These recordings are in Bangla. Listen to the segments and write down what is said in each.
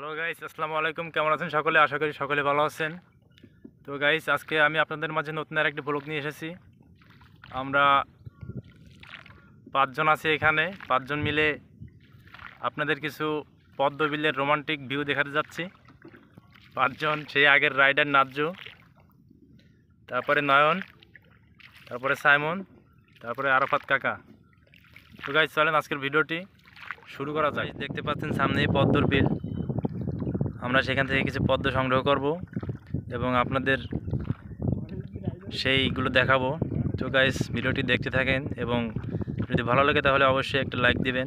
হ্যালো গাইস, আসসালামু আলাইকুম। কেমন আছেন সকলে? আশা করি সকলে ভালো আছেন। তো গাইস, আজকে আমি আপনাদের মাঝে নতুন আর একটি ব্লগ নিয়ে এসেছি। আমরা 5 জন আছি এখানে। 5 জন মিলে আপনাদের কিছু পদ্ম বিলের রোমান্টিক ভিউ দেখাতে যাচ্ছি। 5 জন, সেই আগের রাইডার নাজ্জু, তারপরে নয়ন, তারপরে সাইমন, তারপরে আরাফাত কাকা। তো গাইস, চলেন আজকের ভিডিওটি শুরু করা যায়। দেখতে পাচ্ছেন সামনেই পদ্মর বিল। আমরা সেখান থেকে কিছু পদ্ম সংগ্রহ করব এবং আপনাদের সেইগুলো দেখাবো। তো গাইস, ভিডিওটি দেখতে থাকেন এবং যদি ভালো লাগে তাহলে অবশ্যই একটা লাইক দিবেন।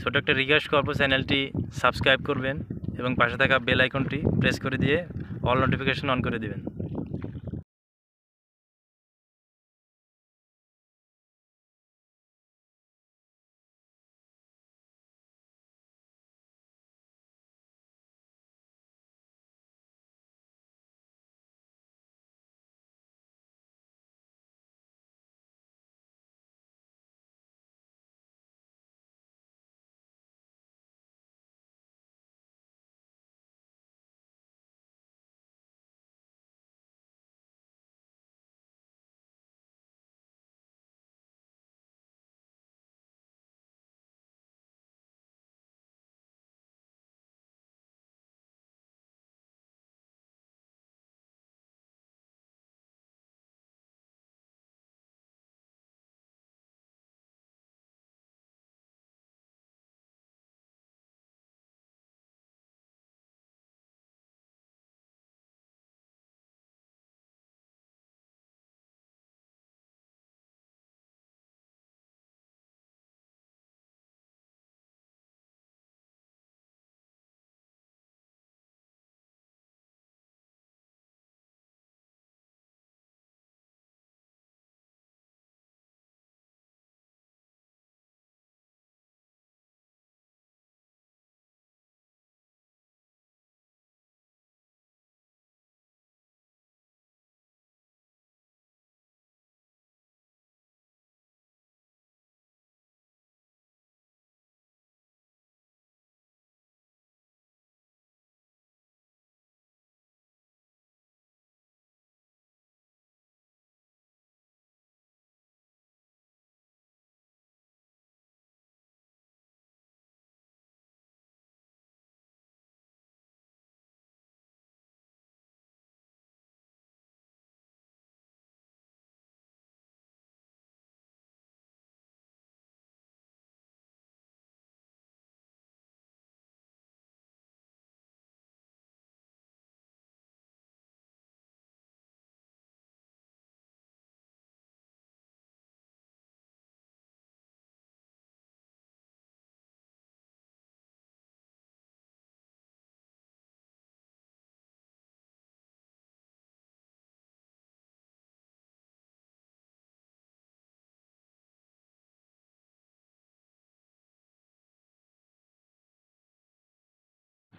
ছোটো একটা রিকোয়েস্ট করবো, চ্যানেলটি সাবস্ক্রাইব করবেন এবং পাশে থাকা বেল আইকনটি প্রেস করে দিয়ে অল নোটিফিকেশন অন করে দিবেন।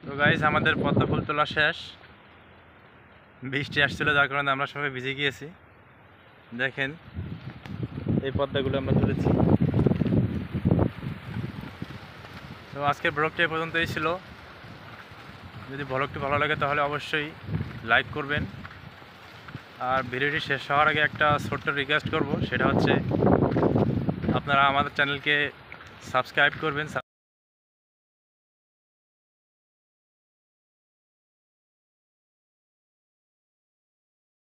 তো গাইস, আমাদের পদ্ম ফুল তোলা শেষ। বৃষ্টি আসছিল, যার কারণে আমরা সবাই ভিজে গিয়েছি। দেখেন, এই পদ্মাগুলো আমরা তুলেছি। তো আজকের ব্লগটি এ পর্যন্তই ছিল। যদি ব্লগটি ভালো লাগে তাহলে অবশ্যই লাইক করবেন। আর ভিডিওটি শেষ হওয়ার আগে একটা ছোট্ট রিকোয়েস্ট করব, সেটা হচ্ছে আপনারা আমাদের চ্যানেলকে সাবস্ক্রাইব করবেন।